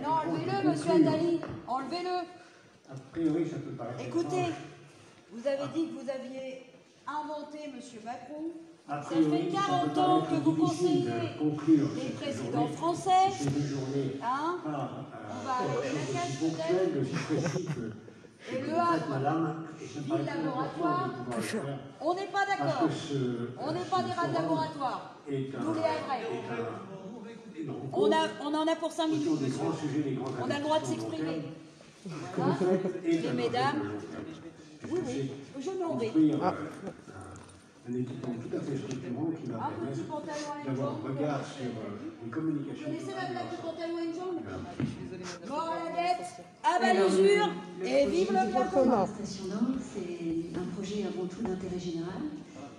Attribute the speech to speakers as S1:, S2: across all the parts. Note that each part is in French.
S1: Non, enlevez-le, monsieur Attali. Enlevez-le.
S2: A priori, ça peut paraître.
S1: Écoutez, vous avez dit que vous aviez inventé monsieur Macron.
S2: A
S1: Ça
S2: priori,
S1: fait 40 ans que vous conseillez les présidents français. Hein? On va aller à la peut-être. Et le Havre, ville laboratoire, on n'est pas d'accord. On n'est pas des rats de laboratoire. Nous les Havrais. On en a pour 5 minutes. On a le droit de s'exprimer. Hein? Et mesdames, oui, je m'en vais.
S2: Un équipement tout à fait structurant qui va permettre d'avoir un regard sur les communications.
S1: Vous connaissez la blague du pantalon à une jambe? Mort à la dette, à bas l'usure, et vive le plan commun.
S3: Station Nord, c'est un projet avant tout d'intérêt général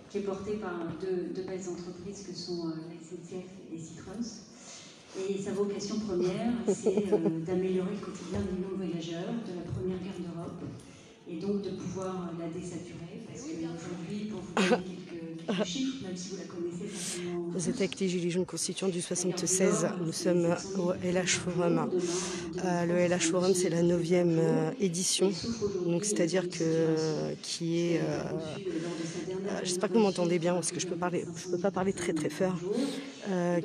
S3: qui est porté par deux belles entreprises que sont la SNCF et Citroën. Et sa vocation première, c'est d'améliorer le quotidien des non-voyageurs de la première gare d'Europe et donc de pouvoir la désaturer. Parce qu'aujourd'hui, pour vous donner quelques chiffres, même si vous la connaissez facilement.
S4: Vous êtes avec les Gilets jaunes constituants du 76. Nous sommes au LH Forum. Le LH Forum, c'est la 9e édition. Donc, c'est-à-dire qui est. Je ne sais pas que vous m'entendez bien parce que je peux pas parler très très fort.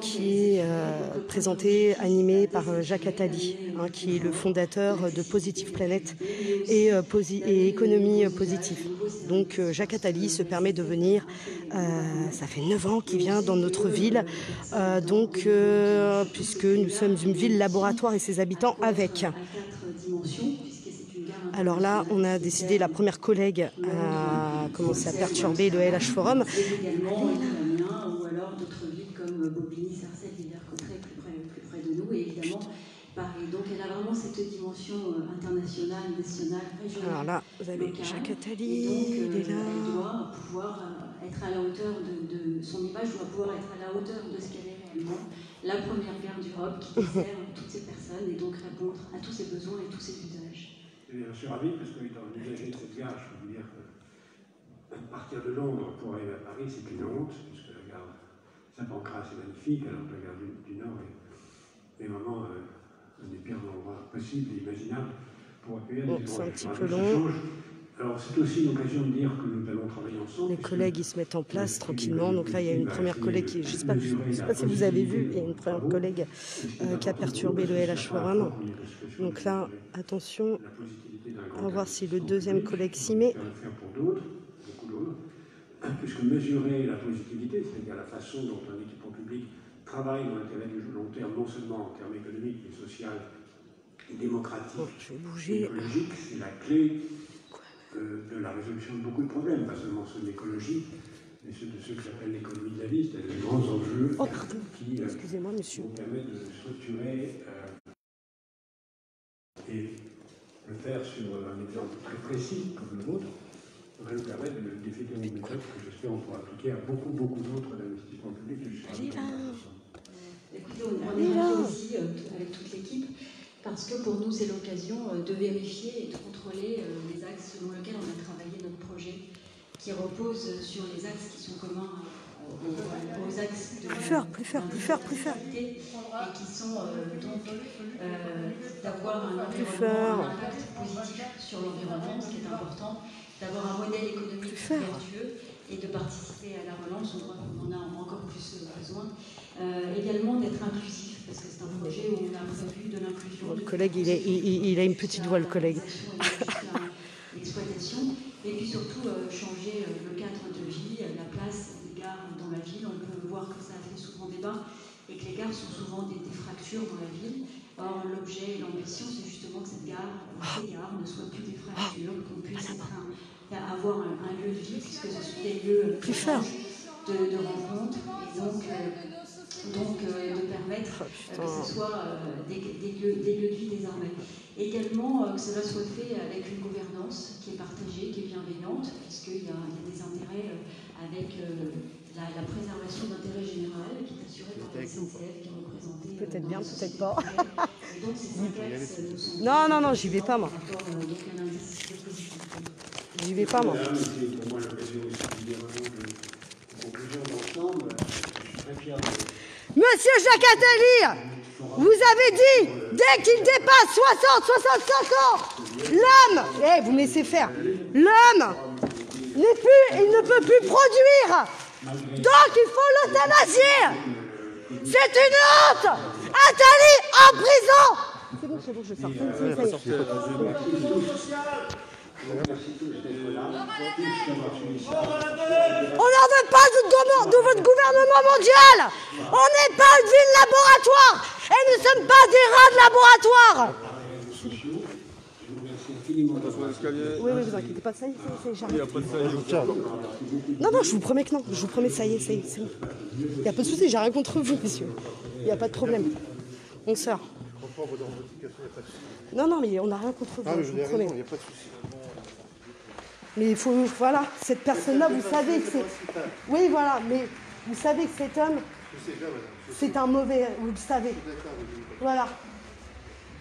S4: Qui est présenté, animé par Jacques Attali, qui est le fondateur de Positive Planète et économie positive. Donc Jacques Attali se permet de venir, ça fait 9 ans qu'il vient dans notre ville, puisque nous sommes une ville laboratoire et ses habitants avec. Alors là, on a décidé, la première collègue a commencé à perturber le LH Forum.
S3: Bobigny, Sarcelles, Villers-Cotterêts, plus près de nous, et évidemment Paris. Donc elle a vraiment cette dimension internationale, nationale, régionale.
S4: Alors là, vous avez Jacques Attali,
S3: il est là. Elle doit pouvoir être à la hauteur de son image, doit pouvoir être à la hauteur de ce qu'elle est réellement, la première gare d'Europe qui dessert toutes ces personnes et donc répondre à tous ses besoins et tous ses usages.
S2: Je suis ravi parce que dans l'usager de cette gare, je peux vous dire que partir de Londres pour arriver à Paris, c'est une honte, puisque la gare Saint-Pancras est magnifique, alors que la gare du Nord est vraiment un des pires endroits possibles et imaginables pour accueillir des
S4: c'est un petit
S2: gens.
S4: peu long.
S2: Alors c'est aussi l'occasion de dire que nous allons travailler ensemble.
S4: Les collègues ils se mettent en place tranquillement. Donc là il y a une première collègue qui, je ne sais pas si vous avez vu, il y a une première collègue qui a perturbé le LH Forum. Donc là, attention, on va voir si le deuxième collègue s'y met.
S2: Puisque mesurer la positivité, c'est-à-dire la façon dont un équipement public travaille dans l'intérêt du long terme, non seulement en termes économiques, mais social, et démocratique, et écologique, c'est la clé de la résolution de beaucoup de problèmes, pas seulement ceux de l'écologie, mais ceux de ceux que j'appelle l'économie de la vie, c'est-à-dire les grands enjeux qui vont permettre de structurer et le faire sur un exemple très précis, comme le vôtre, va nous permettre de définir une méthode que j'espère on pourra appliquer à beaucoup d'autres investissements publics.
S3: Écoutez, on est ravis aussi avec toute l'équipe parce que pour nous c'est l'occasion de vérifier et de contrôler les axes selon lesquels on a travaillé notre projet qui repose sur les axes qui sont communs aux axes de
S4: plus fort
S3: et qui sont donc d'avoir un impact positif sur l'environnement, ce qui est important, d'avoir un modèle économique vertueux et de participer à la relance, on voit qu'on en a encore plus besoin. Également d'être inclusif, parce que c'est un projet où on a prévu de l'inclusion.
S4: Le collègue, il a une petite voix, le collègue.
S3: L'exploitation, et puis surtout changer le cadre de vie, la place des gares dans la ville. On peut voir que ça a fait souvent débat et que les gares sont souvent des fractures dans la ville. Or, l'objet et l'ambition, c'est justement que ces gares ne soient plus des fractures, qu'on puisse avoir un lieu de vie, puisque ce sont des lieux de rencontre, et donc de permettre que ce soit des lieux de vie désormais. Également, que cela soit fait avec une gouvernance qui est partagée, qui est bienveillante, puisqu'il y a des intérêts avec la préservation d'intérêt général qui est assurée par la SNCF, qui est représentée.
S4: Peut-être bien, peut-être pas. Non, j'y vais pas, moi. J'y vais pas, moi.
S2: C'est pour moi l'occasion aussi de dire un mot de conclusion d'ensemble. Je suis très fier de...
S4: Monsieur Jacques Attali, Vous avez dit, dès qu'il dépasse 60, 65 ans, l'homme, vous me laissez faire, l'homme il ne peut plus produire. Donc il faut l'euthanasier. C'est une honte. Attali en prison. C'est bon, je sors. On n'en veut pas de votre gouvernement mondial. On n'est pas une ville laboratoire. Et nous ne sommes pas des rats de laboratoire. Oui, vous inquiétez pas, ça y est, j'arrive. Non, je vous promets que non. Je vous promets, ça y est, c'est bon. Il n'y a pas de souci, j'ai rien contre vous, messieurs. Il n'y a pas de problème. On sort. Non, mais on n'a rien contre vous, je vous promets. Il n'y a pas de souci. Mais il faut, voilà, cette personne-là, vous savez que c'est... Oui, voilà, mais vous savez que cet homme, c'est un mauvais... Vous le savez. Voilà.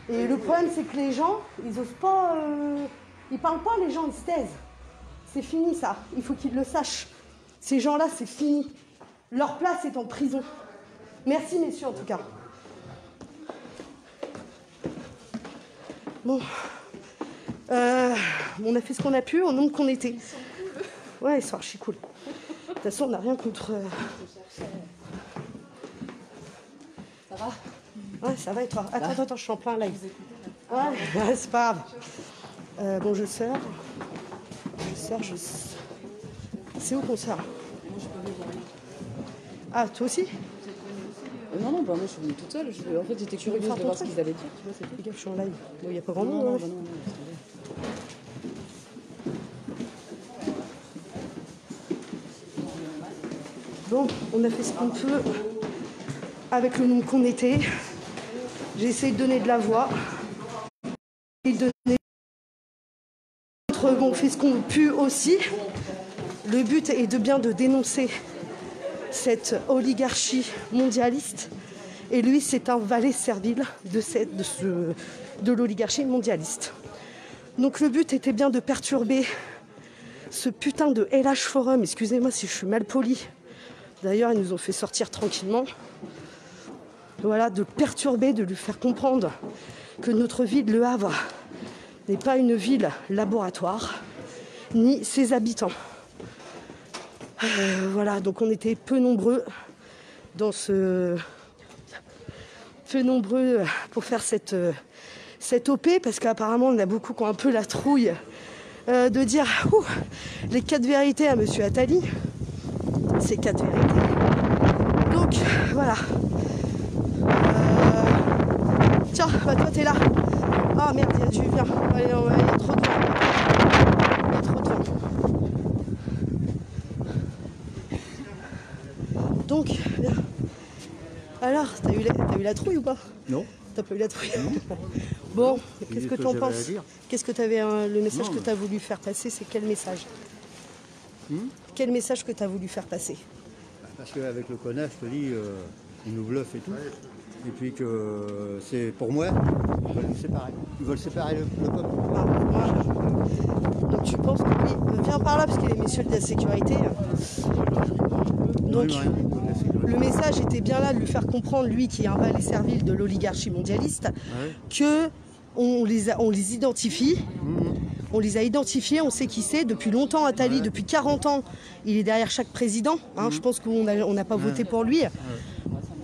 S4: Et le problème, c'est que les gens, ils osent pas... Ils parlent pas, les gens, ils se taisent. C'est fini, ça. Il faut qu'ils le sachent. Ces gens-là, c'est fini. Leur place est en prison. Merci, messieurs, en tout cas. Bon. On a fait ce qu'on a pu au nombre qu'on était. Ouais, ils sont archi cool. De toute façon, on n'a rien contre... Ça va? Ouais, ça va et toi? Attends, je suis en plein live. Ouais, c'est pas grave. Bon, je sors. C'est où qu'on sort? Ah, toi aussi?
S5: Non, moi je suis venue toute seule. En fait, j'étais curieuse de voir ce qu'ils allaient dire. Tu vois,
S4: les gars, je suis en live. Il n'y a pas grand monde. Non. Bon, on a fait ce qu'on peut avec le nombre qu'on était. J'ai essayé de donner de la voix. On fait ce qu'on peut aussi. Le but est de dénoncer cette oligarchie mondialiste. Et lui, c'est un valet servile de l'oligarchie mondialiste. Donc le but était bien de perturber ce putain de LH Forum. Excusez-moi si je suis mal poli. D'ailleurs, ils nous ont fait sortir tranquillement. Voilà, de le perturber, de lui faire comprendre que notre ville, Le Havre, n'est pas une ville laboratoire, ni ses habitants. Voilà, donc on était peu nombreux pour faire cette OP, parce qu'apparemment on a beaucoup qui ont un peu la trouille de dire les 4 vérités à monsieur Attali. C'est 4 vérités. Donc voilà. Tiens, toi t'es là. Ah merde, il y a du vent. Allez, il y a trop de vent. Donc, bien. Alors, t'as eu la trouille ou pas?
S6: Non.
S4: T'as pas eu la trouille? Bon, qu'est-ce que t'en penses? Qu'est-ce que t'avais le message que t'as voulu faire passer, c'est quel message? Quel message que t'as voulu faire passer?
S6: Parce qu'avec le CONAF, je te dis, ils nous bluffent et tout. Et puis que c'est pour moi, ils veulent nous séparer. Ils veulent séparer le peuple.
S4: Ah, voilà. Donc tu penses que oui, viens par là parce qu'il est messieurs de la sécurité. Donc le message était bien là de lui faire comprendre, lui qui est un valet servile de l'oligarchie mondialiste, que on les identifie. On les a identifiés, on sait qui c'est. Depuis longtemps, Attali, depuis 40 ans, il est derrière chaque président. Je pense qu'on n'a pas voté pour lui.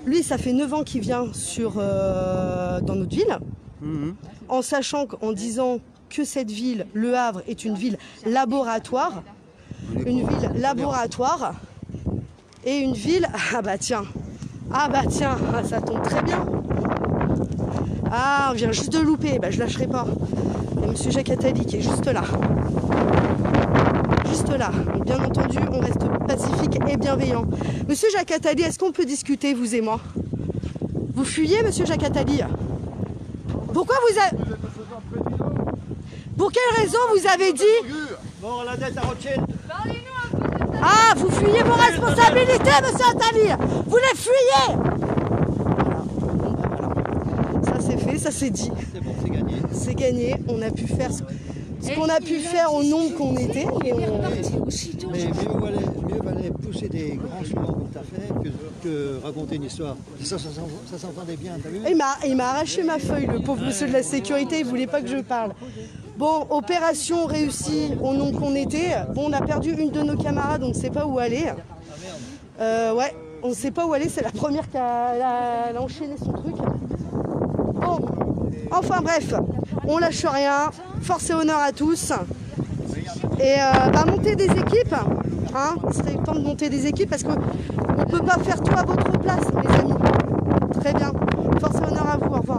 S4: Lui, ça fait 9 ans qu'il vient dans notre ville, en sachant, en disant que cette ville, Le Havre, est une ville laboratoire. Une ville laboratoire. Et une ville... Ah bah tiens, ça tombe très bien. Ah, on vient juste de louper, bah je lâcherai pas. Il y a monsieur Jacques Attali qui est juste là. Juste là. Donc, bien entendu, on reste pacifique et bienveillant. Monsieur Jacques Attali, est-ce qu'on peut discuter, vous et moi? Vous fuyez, monsieur Jacques Attali? Pourquoi vous avez... Pour quelle raison vous avez dit...
S7: Bon, la dette à Rothschild.
S4: Ah, vous fuyez vos responsabilités, monsieur Attali. Vous les fuyez. Voilà. Ça c'est fait, ça c'est dit.
S7: C'est bon, c'est gagné.
S4: C'est gagné, on a pu faire ce... ce qu'on a pu faire au nombre qu'on était.
S8: Mais mieux valait pousser des grands slogans comme tu as fait que raconter une histoire. Ça s'entendait bien, t'as vu?
S4: Il m'a arraché ma feuille, le pauvre monsieur de la sécurité, il voulait pas que je parle. Bon, opération réussie au nombre qu'on était. Bon, on a perdu une de nos camarades, on ne sait pas où aller. Ouais, on ne sait pas où aller, c'est la première qui a enchaîné son truc. Bon, enfin bref, on lâche rien, force et honneur à tous. Et monter des équipes, hein, il serait temps de monter des équipes parce qu'on ne peut pas faire tout à votre place, les amis. Très bien, force et honneur à vous, au revoir.